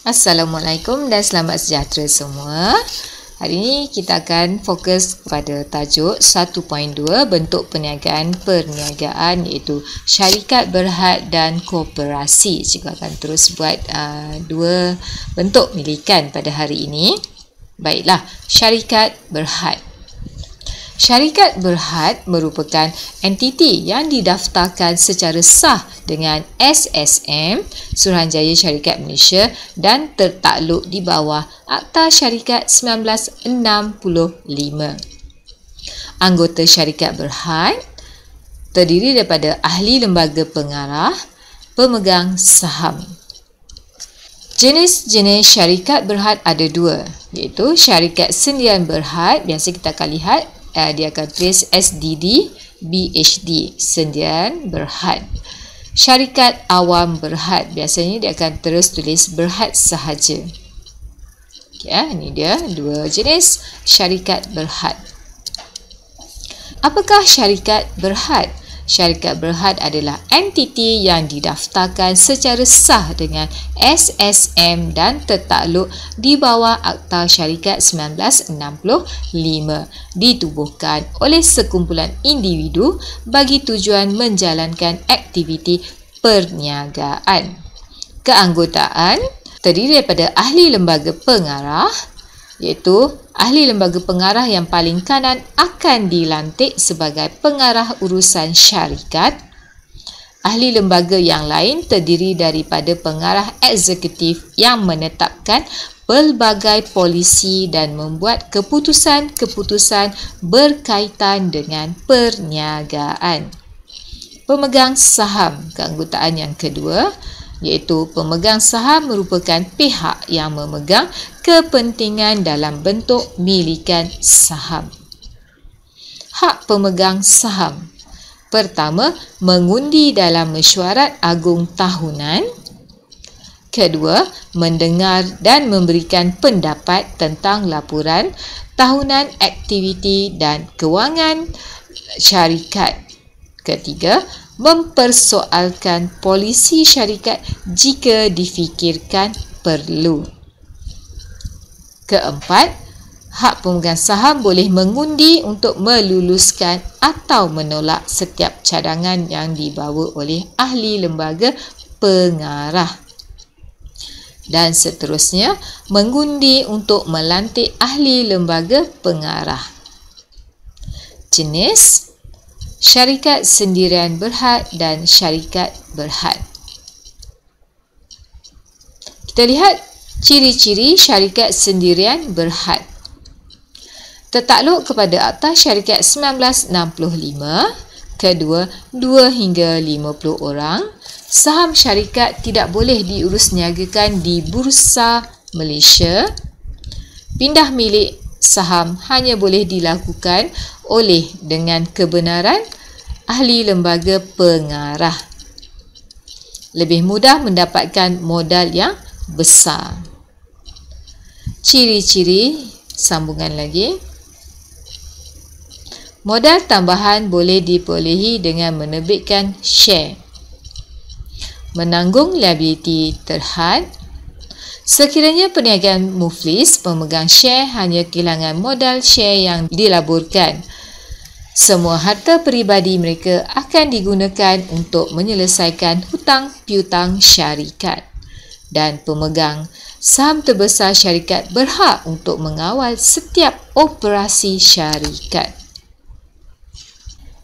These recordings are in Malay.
Assalamualaikum dan selamat sejahtera semua. Hari ini kita akan fokus kepada tajuk 1.2 bentuk perniagaan iaitu syarikat berhad dan koperasi. Cikgu akan terus buat dua bentuk milikan pada hari ini. Baiklah, syarikat berhad. Syarikat berhad merupakan entiti yang didaftarkan secara sah dengan SSM, Suruhanjaya Syarikat Malaysia, dan tertakluk di bawah Akta Syarikat 1965. Anggota syarikat berhad terdiri daripada ahli lembaga pengarah, pemegang saham. Jenis-jenis syarikat berhad ada dua, iaitu syarikat sendirian berhad. Biasa kita akan lihat dia akan tulis SDD, BHD, sendirian berhad. Syarikat awam berhad, biasanya dia akan terus tulis berhad sahaja. Ini dia dua jenis syarikat berhad. Apakah syarikat berhad? Syarikat berhad adalah entiti yang didaftarkan secara sah dengan SSM dan tertakluk di bawah Akta Syarikat 1965, ditubuhkan oleh sekumpulan individu bagi tujuan menjalankan aktiviti perniagaan. Keanggotaan terdiri daripada ahli lembaga pengarah, iaitu ahli lembaga pengarah yang paling kanan akan dilantik sebagai pengarah urusan syarikat. Ahli lembaga yang lain terdiri daripada pengarah eksekutif yang menetapkan pelbagai polisi dan membuat keputusan-keputusan berkaitan dengan perniagaan. Pemegang saham, keanggotaan yang kedua, iaitu pemegang saham merupakan pihak yang memegang kepentingan dalam bentuk milikan saham. Hak pemegang saham. Pertama, mengundi dalam mesyuarat agung tahunan. Kedua, mendengar dan memberikan pendapat tentang laporan tahunan aktiviti dan kewangan syarikat. Ketiga, mempersoalkan polisi syarikat jika difikirkan perlu. Keempat, hak pemegang saham boleh mengundi untuk meluluskan atau menolak setiap cadangan yang dibawa oleh ahli lembaga pengarah. Dan seterusnya, mengundi untuk melantik ahli lembaga pengarah. Jenis syarikat sendirian berhad dan syarikat berhad. Kita lihat ciri-ciri syarikat sendirian berhad. Tertakluk kepada Akta Syarikat 1965. Kedua, 2 hingga 50 orang. Saham syarikat tidak boleh diurusniagakan di Bursa Malaysia. Pindah milik saham hanya boleh dilakukan oleh dengan kebenaran ahli lembaga pengarah. Lebih mudah mendapatkan modal yang besar. Ciri-ciri, sambungan lagi. Modal tambahan boleh diperolehi dengan menerbitkan share. Menanggung liabiliti terhad. Sekiranya perniagaan muflis, pemegang share hanya kehilangan modal share yang dilaburkan. Semua harta peribadi mereka akan digunakan untuk menyelesaikan hutang piutang syarikat. Dan pemegang saham terbesar syarikat berhak untuk mengawal setiap operasi syarikat.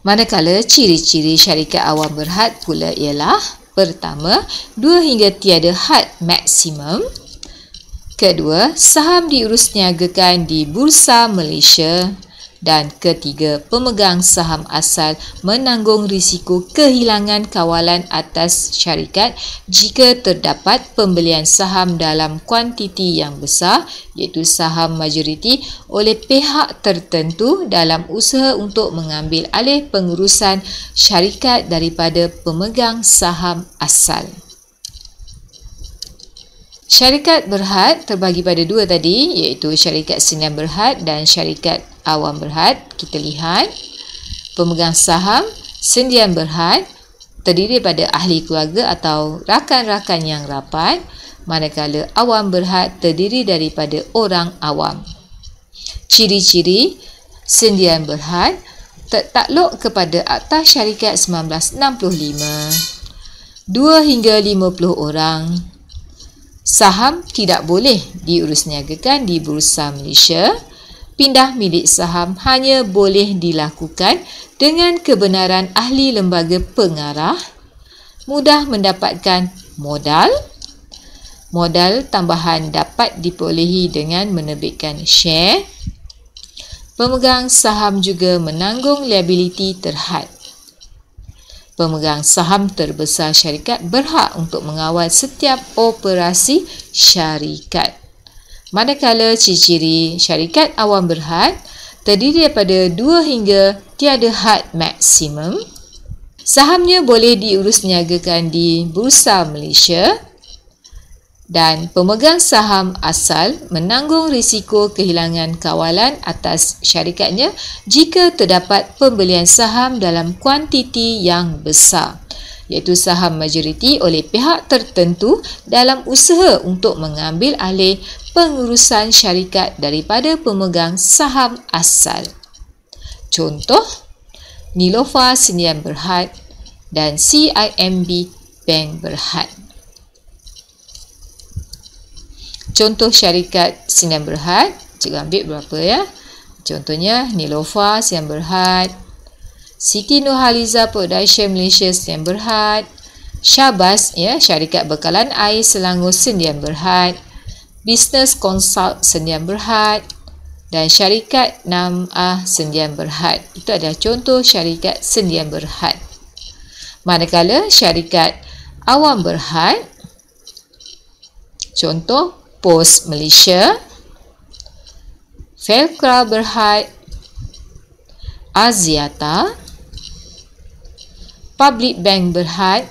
Manakala ciri-ciri syarikat awam berhad pula ialah: pertama, 2 hingga tiada had maksimum. Kedua, saham diurusniagakan di Bursa Malaysia. Dan ketiga, pemegang saham asal menanggung risiko kehilangan kawalan atas syarikat jika terdapat pembelian saham dalam kuantiti yang besar, iaitu saham majoriti, oleh pihak tertentu dalam usaha untuk mengambil alih pengurusan syarikat daripada pemegang saham asal. Syarikat berhad terbagi pada dua tadi, iaitu syarikat sendirian berhad dan syarikat awam berhad. Kita lihat pemegang saham sendirian berhad terdiri daripada ahli keluarga atau rakan-rakan yang rapat, manakala awam berhad terdiri daripada orang awam. Ciri-ciri sendian berhad takluk kepada Akta Syarikat 1965. 2 hingga 50 orang. Saham tidak boleh diurusniagakan di Bursa Malaysia. Pindah milik saham hanya boleh dilakukan dengan kebenaran ahli lembaga pengarah. Mudah mendapatkan modal. Modal tambahan dapat diperolehi dengan menerbitkan share. Pemegang saham juga menanggung liability terhad. Pemegang saham terbesar syarikat berhak untuk mengawal setiap operasi syarikat. Manakala ciri-ciri syarikat awam berhad terdiri daripada 2 hingga tiada had maksimum. Sahamnya boleh diurusniagakan di Bursa Malaysia dan pemegang saham asal menanggung risiko kehilangan kawalan atas syarikatnya jika terdapat pembelian saham dalam kuantiti yang besar, iaitu saham majoriti oleh pihak tertentu dalam usaha untuk mengambil alih pengurusan syarikat daripada pemegang saham asal. Contoh, Nilofa Sendian Berhad dan CIMB Bank Berhad. Contoh syarikat Sendian Berhad, cikgu ambil berapa ya? Contohnya Nilofa Sendian Berhad, Siti Nurhaliza Production Malaysia Sendian Berhad, Syabas ya, syarikat bekalan air Selangor Sendian Berhad, Business Consult Sendian Berhad dan syarikat 6A Sendian Berhad. Itu adalah contoh syarikat Sendian Berhad. Manakala syarikat awam berhad, contoh Pos Malaysia, Felcra Berhad, Aziata, Public Bank Berhad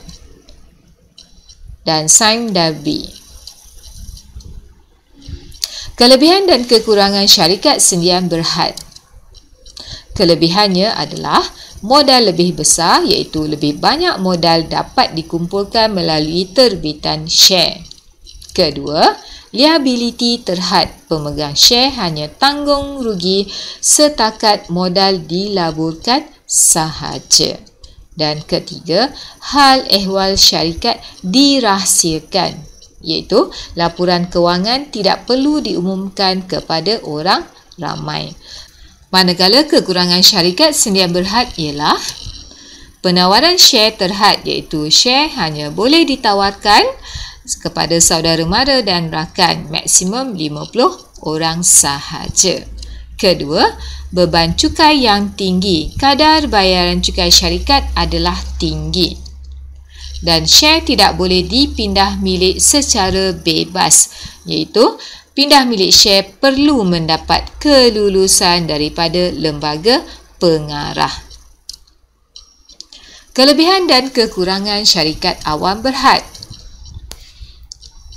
dan Sime Darby. Kelebihan dan kekurangan syarikat sendian berhad. Kelebihannya adalah modal lebih besar, iaitu lebih banyak modal dapat dikumpulkan melalui terbitan share. Kedua, liability terhad pemegang share hanya tanggung rugi setakat modal dilaburkan sahaja. Dan ketiga, hal ehwal syarikat dirahsiakan, iaitu laporan kewangan tidak perlu diumumkan kepada orang ramai. Manakala kekurangan syarikat sendian berhad ialah penawaran share terhad, iaitu share hanya boleh ditawarkan kepada saudara mara dan rakan, maksimum 50 orang sahaja. Kedua, beban cukai yang tinggi. Kadar bayaran cukai syarikat adalah tinggi. Dan share tidak boleh dipindah milik secara bebas, iaitu pindah milik share perlu mendapat kelulusan daripada lembaga pengarah. Kelebihan dan kekurangan syarikat awam berhad.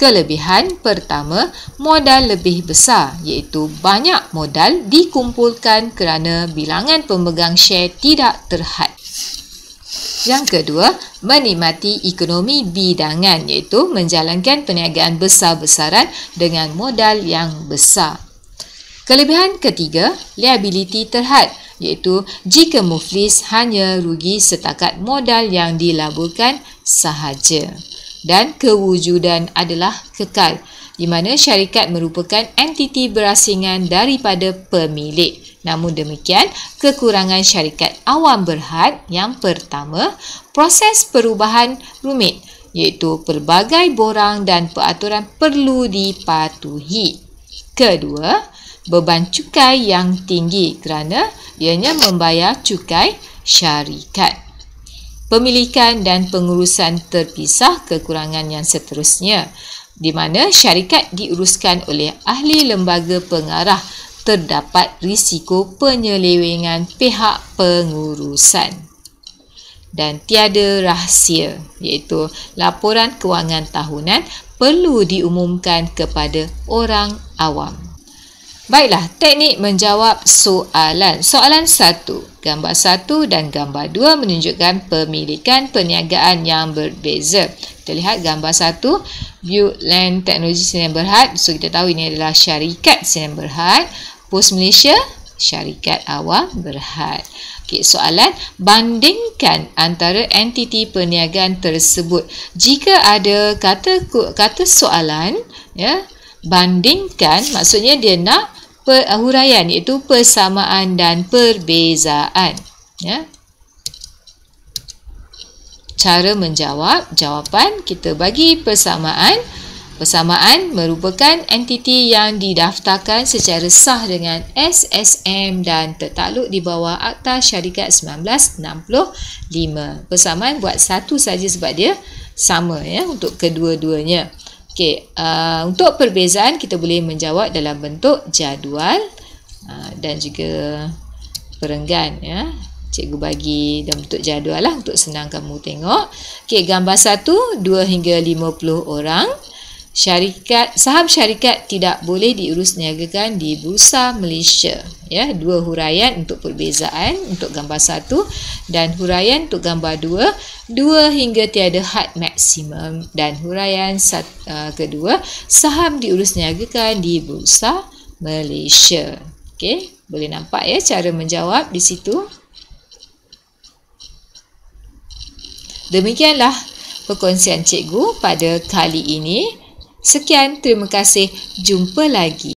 Kelebihan pertama, modal lebih besar, iaitu banyak modal dikumpulkan kerana bilangan pemegang share tidak terhad. Yang kedua, menikmati ekonomi bidangan, iaitu menjalankan perniagaan besar-besaran dengan modal yang besar. Kelebihan ketiga, liability terhad, iaitu jika muflis hanya rugi setakat modal yang dilaburkan sahaja. Dan kewujudan adalah kekal, di mana syarikat merupakan entiti berasingan daripada pemilik. Namun demikian, kekurangan syarikat awam berhad yang pertama, proses perubahan rumit, iaitu pelbagai borang dan peraturan perlu dipatuhi. Kedua, beban cukai yang tinggi kerana ianya membayar cukai syarikat. Pemilikan dan pengurusan terpisah, kekurangan yang seterusnya, di mana syarikat diuruskan oleh ahli lembaga pengarah, terdapat risiko penyelewengan pihak pengurusan. Dan tiada rahsia, iaitu laporan kewangan tahunan perlu diumumkan kepada orang awam. Baiklah, teknik menjawab soalan. Soalan 1. Gambar 1 dan gambar 2 menunjukkan pemilikan perniagaan yang berbeza. Kita lihat gambar 1, Buildland Teknologi Sdn Bhd. So, kita tahu ini adalah syarikat Sdn Bhd. Pos Malaysia, syarikat Awam Berhad. Okey, soalan, bandingkan antara entiti perniagaan tersebut. Jika ada kata soalan, ya, bandingkan, maksudnya dia nak huraian, iaitu persamaan dan perbezaan. Ya. Cara menjawab, jawapan kita bagi persamaan. Persamaan merupakan entiti yang didaftarkan secara sah dengan SSM dan tertakluk di bawah Akta Syarikat 1965. Persamaan buat satu saja sebab dia sama, ya, untuk kedua-duanya. Okey, untuk perbezaan kita boleh menjawab dalam bentuk jadual dan juga perenggan, ya. Cikgu bagi dalam bentuk jadual lah untuk senang kamu tengok. Okey, gambar 1, 2 hingga 50 orang. Saham syarikat tidak boleh diurusniagakan di Bursa Malaysia. Ya, dua huraian untuk perbezaan untuk gambar 1 dan huraian untuk gambar 2, 2 hingga tiada had maksimum, dan huraian kedua, saham diurusniagakan di Bursa Malaysia. Okey, boleh nampak, ya, cara menjawab di situ. Demikianlah perkongsian cikgu pada kali ini. Sekian, terima kasih. Jumpa lagi.